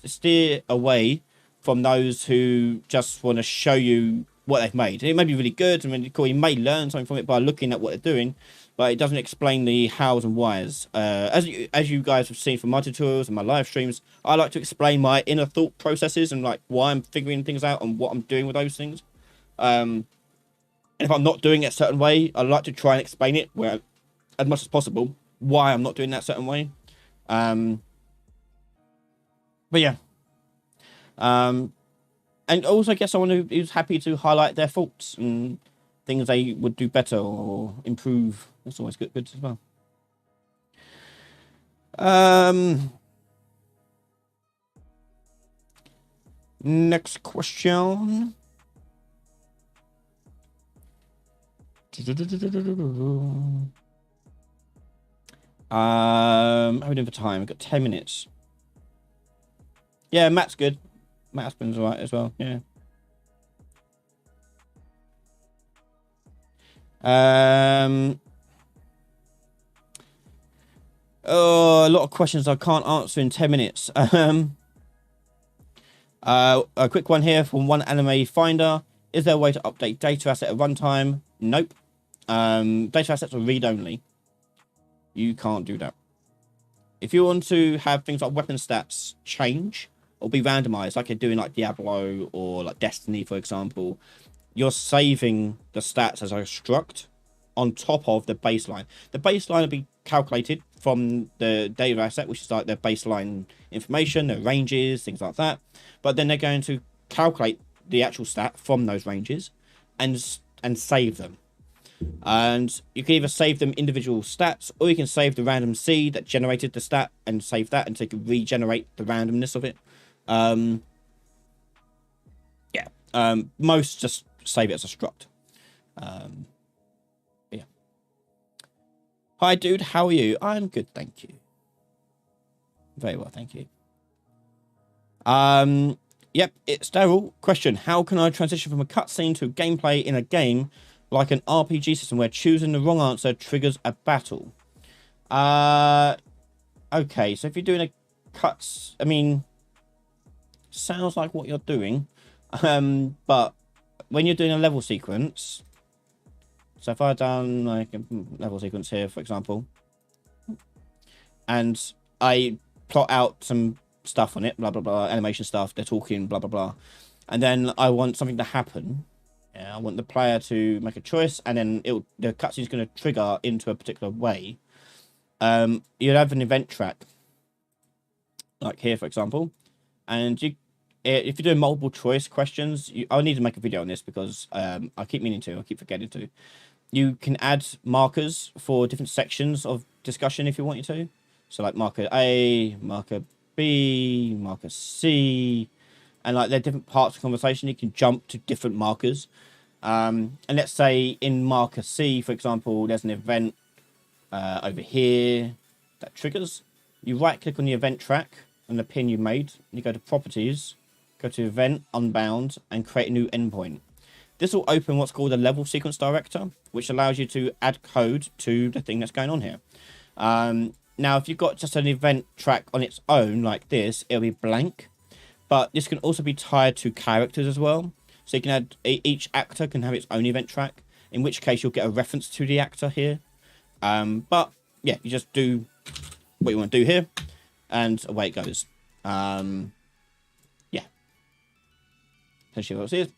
steer away from those who just want to show you what they've made. It may be really good and really cool. You may learn something from it by looking at what they're doing, but it doesn't explain the hows and whys. As you guys have seen from my tutorials and my live streams, I like to explain my inner thought processes and like why I'm figuring things out and what I'm doing with those things. And if I'm not doing it a certain way, I like to try and explain it where, as much as possible, why I'm not doing that certain way. But yeah. And also, I guess someone who's happy to highlight their faults and things they would do better or improve. That's always good as well. Next question. How are we doing for time? We've got 10 minutes. Yeah, Matt's good. Matt Aspin's alright as well, yeah. Oh, a lot of questions I can't answer in 10 minutes. A quick one here from One Anime Finder. Is there a way to update data asset at runtime? Nope. Data assets are read-only. You can't do that. If you want to have things like weapon stats change or be randomized, like you're doing like Diablo or like Destiny, for example, you're saving the stats as a struct on top of the baseline. The baseline will be calculated from the data asset, which is like their baseline information, their ranges, things like that. But then they're going to calculate the actual stat from those ranges and save them. And you can either save them individual stats, or you can save the random seed that generated the stat and save that, and so you can regenerate the randomness of it. Most just save it as a struct. Yeah. Hi, dude. How are you? I'm good, thank you. Very well, thank you. Yep, it's Daryl. Question: how can I transition from a cutscene to gameplay in a game like an RPG system where choosing the wrong answer triggers a battle? Okay, so if you're doing a cuts, I mean, sounds like what you're doing, but when you're doing a level sequence, so if I've done like a level sequence here, for example, and I plot out some stuff on it, blah, blah, blah, animation stuff, they're talking, blah, blah, blah, and then I want something to happen. Yeah, I want the player to make a choice, and then the cutscene is going to trigger into a particular way. You'd have an event track, like here, for example, and if you're doing multiple choice questions, I'll need to make a video on this because I keep meaning to, I keep forgetting to. You can add markers for different sections of discussion if you want to. So like marker A, marker B, marker C, and like they're different parts of conversation. You can jump to different markers. And let's say in marker C, for example, there's an event over here that triggers. You right click on the event track on the pin you made. You go to properties, go to event, unbound, and create a new endpoint. This will open what's called a level sequence director, which allows you to add code to the thing that's going on here. Now, if you've got just an event track on its own like this, it'll be blank. But this can also be tied to characters as well. So you can add, each actor can have its own event track, in which case you'll get a reference to the actor here. But yeah, you just do what you want to do here, and away it goes. Yeah. Essentially what it is.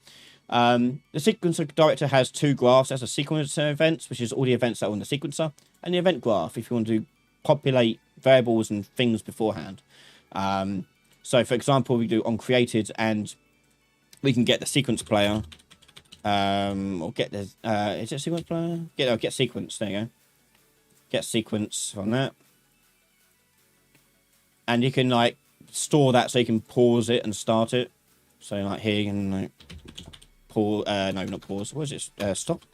The sequencer director has two graphs. There's a sequencer events, which is all the events that are on the sequencer, and the event graph, if you want to populate variables and things beforehand. So, for example, we do on created, and we can get the sequence player, or get the is it sequence player? Get sequence. There you go. Get sequence on that, and you can like store that so you can pause it and start it. So like here you can like pause. No, not pause. What is it? Stop.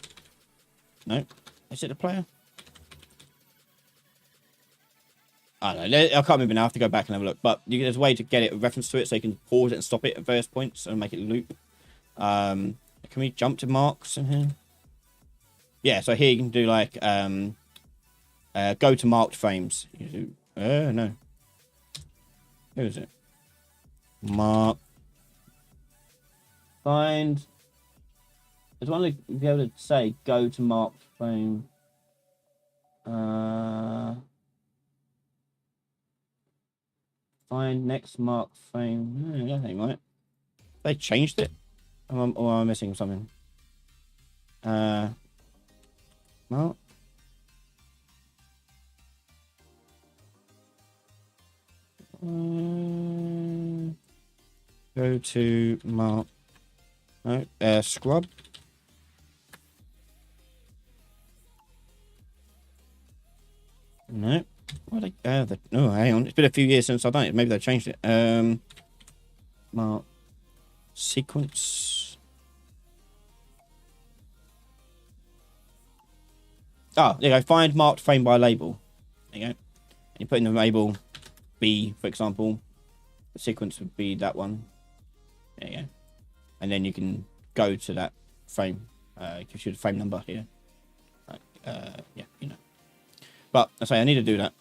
No, is it the player? I don't know. I can't remember now. I have to go back and have a look. But there's a way to get it a reference to it so you can pause it and stop it at various points and make it loop. Can we jump to marks in here? Yeah, so here you can do like go to marked frames. You do no. Who is it? Mark. Find. There's one to be able to say go to marked frame. Find next mark frame. That ain't right. They changed it? Or am I missing something? Mark. Go to mark. No, scrub. No. What no, hang on. It's been a few years since I've done it. Maybe they changed it. Mark sequence. Ah, there you go. Find marked frame by label. There you go. And you put in the label B, for example. The sequence would be that one. There you go. And then you can go to that frame. It gives you the frame number here. Like, yeah, you know. But I say I need to do that.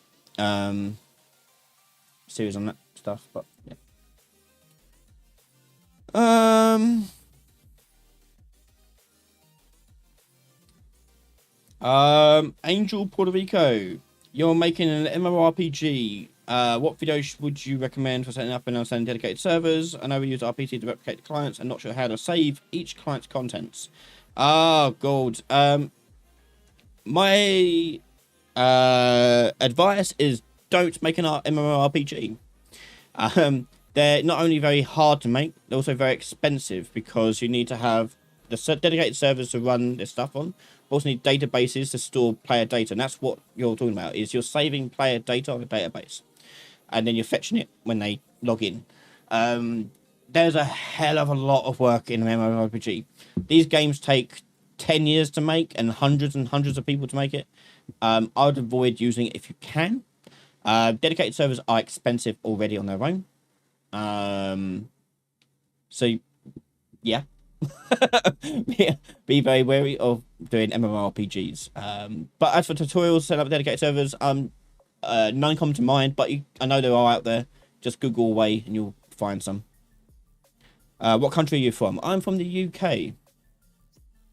Series on that stuff, but yeah. Angel Puerto Rico, you're making an MMORPG. What video would you recommend for setting up and understanding dedicated servers? I know we use RPC to replicate the clients and not sure how to save each client's contents. God. My advice is don't make an MMORPG. They're not only very hard to make, they're also very expensive because you need to have the dedicated servers to run this stuff on. You also need databases to store player data, and that's what you're talking about. Is you're saving player data on a database, and then you're fetching it when they log in. There's a hell of a lot of work in an MMORPG. These games take 10 years to make and hundreds of people to make it. I would avoid using it if you can. Dedicated servers are expensive already on their own. So, yeah. Be very wary of doing MMORPGs. But as for tutorials, set up dedicated servers, none come to mind, but I know there are out there. Just Google away and you'll find some. What country are you from? I'm from the UK.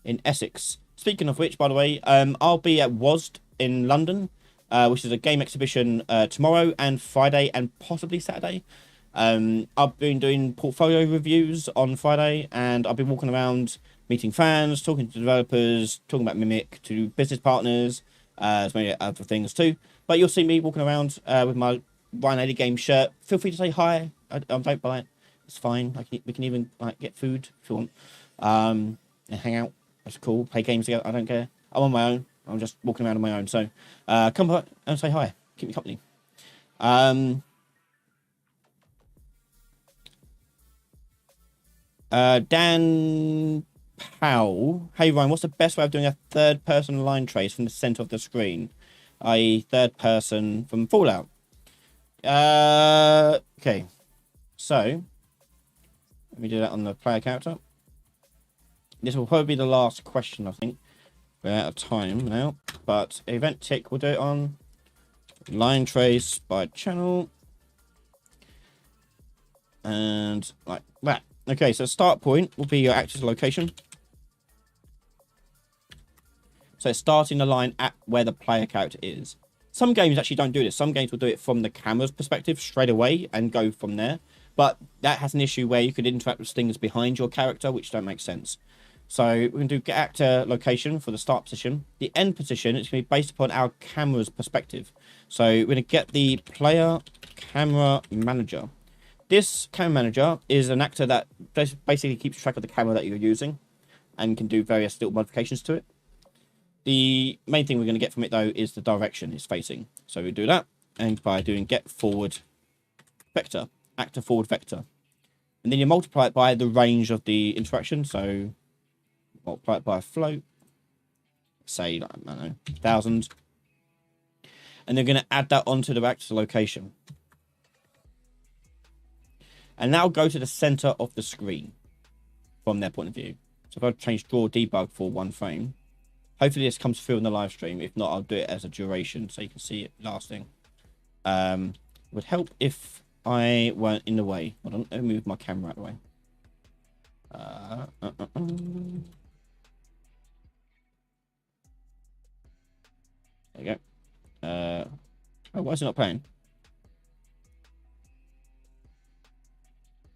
in Essex. Speaking of which, by the way, I'll be at WASD in London, which is a game exhibition tomorrow and Friday and possibly Saturday. I've been doing portfolio reviews on Friday, and I've been walking around meeting fans, talking to developers, talking about Mimic to business partners, as many other things too. But you'll see me walking around with my Ryan 80 Game shirt. Feel free to say hi. I don't buy it. It's fine. We can even get food if you want, and hang out. That's cool. Play games together. I don't care. I'm on my own. I'm just walking around on my own. So come by and say hi. Keep me company. Dan Powell. Hey Ryan, what's the best way of doing a third person line trace from the center of the screen, i.e. third person from Fallout? Okay. So let me do that on the player character. This will probably be the last question, I think. We're out of time now, but event tick, we'll do it on line trace by channel. And like that. Okay, so start point will be your actor's location. So it's starting the line at where the player character is. Some games actually don't do this. Some games will do it from the camera's perspective straight away and go from there. But that has an issue where you could interact with things behind your character, which don't make sense. So we're going to do get actor location for the start position. The end position is going to be based upon our camera's perspective. So we're going to get the player camera manager. This camera manager is an actor that basically keeps track of the camera that you're using and can do various little modifications to it. The main thing we're going to get from it, though, is the direction it's facing. So we do that, and by doing get forward vector, actor forward vector. And then you multiply it by the range of the interaction. So multiply it by a float, say, like, I don't know, 1,000. And they're going to add that onto the actor's location. And now go to the center of the screen from their point of view. So if I change draw debug for 1 frame, hopefully this comes through in the live stream. If not, I'll do it as a duration so you can see it lasting. Would help if I weren't in the way. Hold on, let me move my camera out of the way. There you go. Oh, why is it not playing?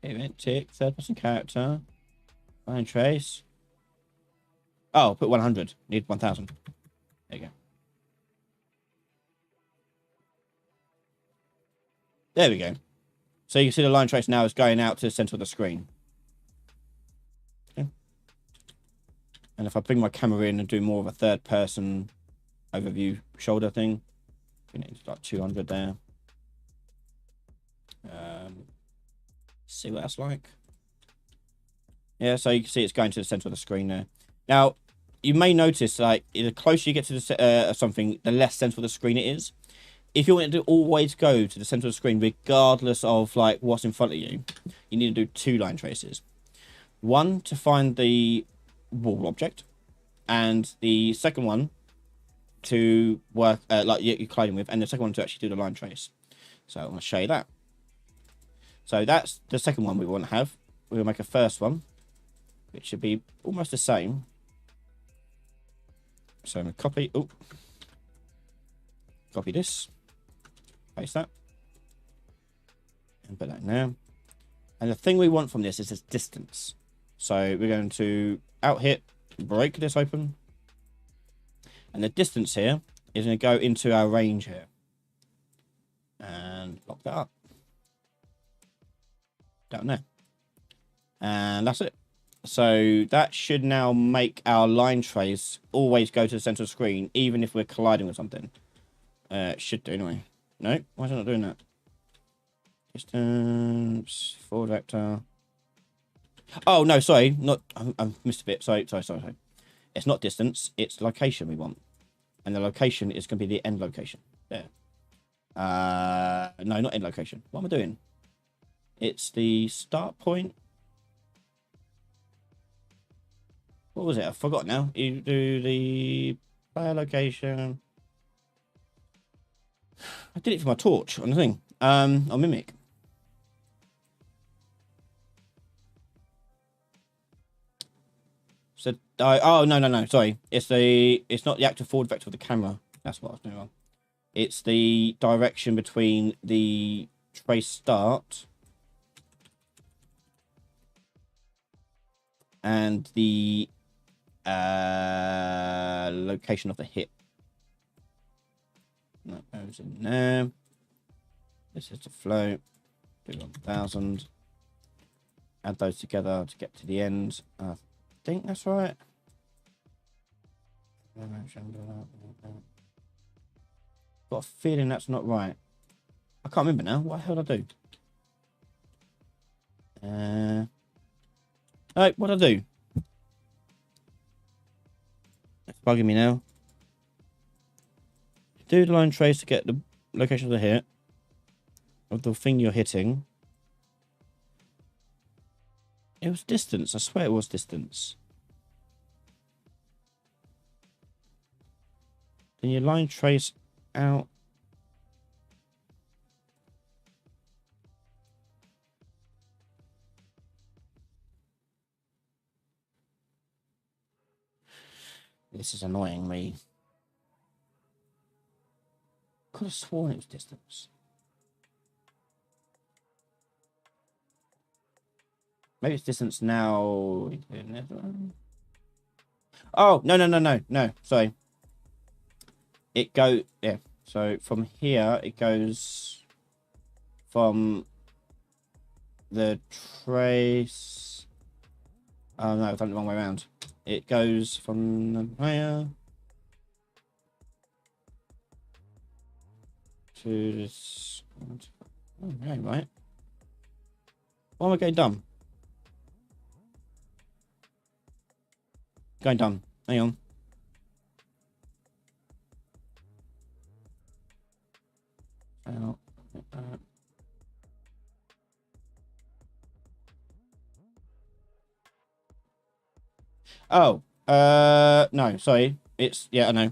Event tick, third person character, line trace. Oh, put 100. Need 1,000. There you go. There we go. So you can see the line trace now is going out to the center of the screen. Okay. And if I bring my camera in and do more of a third person overview shoulder thing, we need like 200 there. See what that's like. Yeah, so you can see it's going to the center of the screen there. Now, you may notice, like, the closer you get to the something, the less central the screen it is. If you want it to always go to the center of the screen, regardless of like what's in front of you, you need to do 2 line traces. One to find the wall object, and the second one to work like you're colliding with, and the second one to actually do the line trace. So I'm going to show you that. So that's the second one we want to have. We'll make a first one, which should be almost the same. So I'm going to copy. Oh, copy this. Paste that. And put that in there. And the thing we want from this is this distance. So we're going to out hit, break this open. And the distance here is going to go into our range here. And lock that up. Down there. And that's it. So that should now make our line trace always go to the center of the screen, even if we're colliding with something. It should do anyway. No, why is it not doing that? Distance, forward vector. Oh, no, sorry. Not. I missed a bit. Sorry. It's not distance. It's location we want. And the location is going to be the end location. There. No, not end location. What am I doing? It's the start point. What was it? I forgot now. You do the player location. I did it for my torch on the thing. I'll mimic. So, oh no, sorry. It's not the active forward vector of the camera. That's what I was doing wrong. It's the direction between the trace start and the location of the hit. That goes in there. This is the float. Do 1000. Add those together to get to the end. I think that's right. Got a feeling that's not right. I can't remember now. What the hell did I do? Alright, what did I do? It's bugging me now. Do the line trace to get the location of the hit. Of the thing you're hitting. It was distance. I swear it was distance. Then you line trace out. This is annoying me. Could have sworn it was distance. Maybe it's distance now. Oh, no. Sorry. It go, yeah. So from here, it goes from the trace. Oh, no, I've done it the wrong way around. It goes from the player to this. Oh, okay, right. Why am I going dumb? Going dumb. Hang on. Oh, no, sorry. It's, yeah, I know.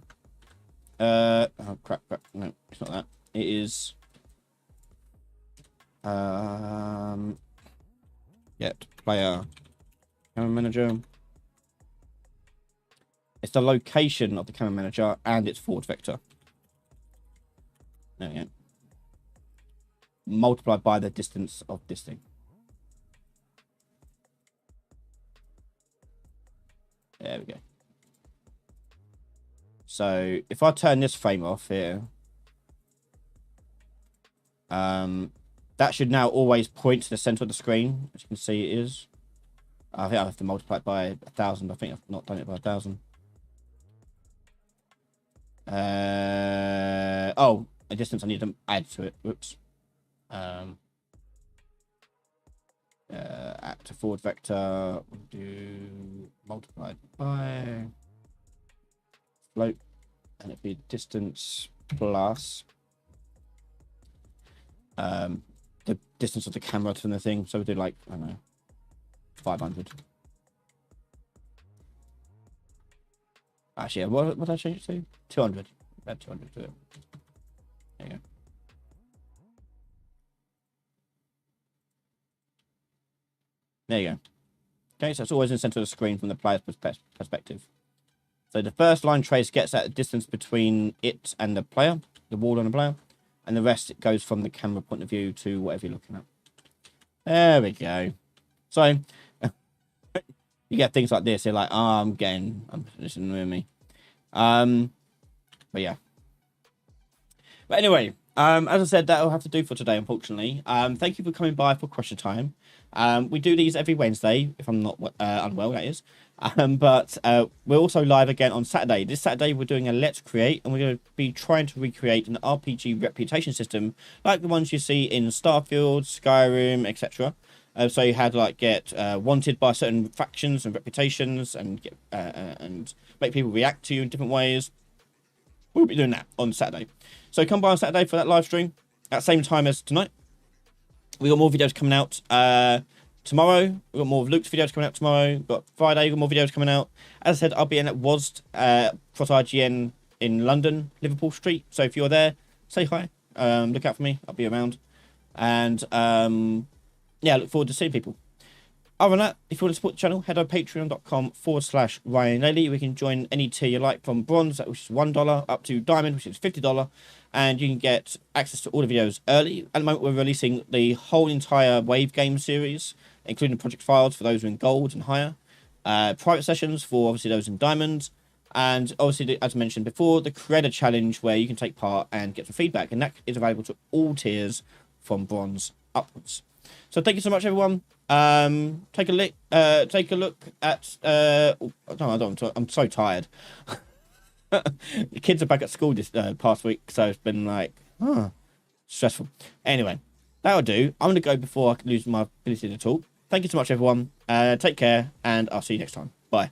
Oh, crap. No, it's not that. It is, get player camera manager. It's the location of the camera manager and its forward vector. There we go. Multiplied by the distance of this thing. There we go. So if I turn this frame off here, that should now always point to the center of the screen. As you can see, it is. I think I have to multiply it by 1000. I think I've not done it by 1000. Oh, a distance I need to add to it. Whoops. Active forward vector. We'll do multiplied by float, and it'd be distance plus the distance of the camera to the thing. So we do like, I don't know, 500. Actually, what did I change it to? 200. Add 200 to it. There you go. There you go. Okay, so it's always in the center of the screen from the player's perspective. So the first line trace gets at the distance between it and the player, the wall and the player, and the rest it goes from the camera point of view to whatever you're looking at. There we go. So you get things like this. You're like, oh, this is annoying me. But yeah. But anyway, as I said, that'll have to do for today, unfortunately. Thank you for coming by for Question Time. We do these every Wednesday, if I'm not unwell, that is. But we're also live again on Saturday. This Saturday, we're doing a Let's Create, and we're going to be trying to recreate an RPG reputation system like the ones you see in Starfield, Skyrim, etc. So you had like get wanted by certain factions and reputations, and get and make people react to you in different ways. We'll be doing that on Saturday. So come by on Saturday for that live stream at the same time as tonight. We got more videos coming out tomorrow. We got more of Luke's videos coming out tomorrow. We've got Friday. We got more videos coming out. As I said, I'll be in at WASD cross IGN in London, Liverpool Street. So if you're there, say hi. Look out for me. I'll be around. And yeah, I look forward to seeing people. Other than that, if you want to support the channel, head over to patreon.com/Ryan Daly. We can join any tier you like, from bronze, which is $1, up to diamond, which is $50. And you can get access to all the videos early. At the moment, we're releasing the whole entire Wave game series, including project files for those who are in gold and higher. Private sessions for, obviously, those in diamonds. And obviously, as mentioned before, the Creator Challenge, where you can take part and get some feedback. And that is available to all tiers from bronze upwards. So thank you so much, everyone. Take a look at. No, I don't. I'm so tired. The kids are back at school this past week, so it's been like, stressful. Anyway, that'll do. I'm gonna go before I can lose my ability to talk. Thank you so much, everyone. Take care, and I'll see you next time. Bye.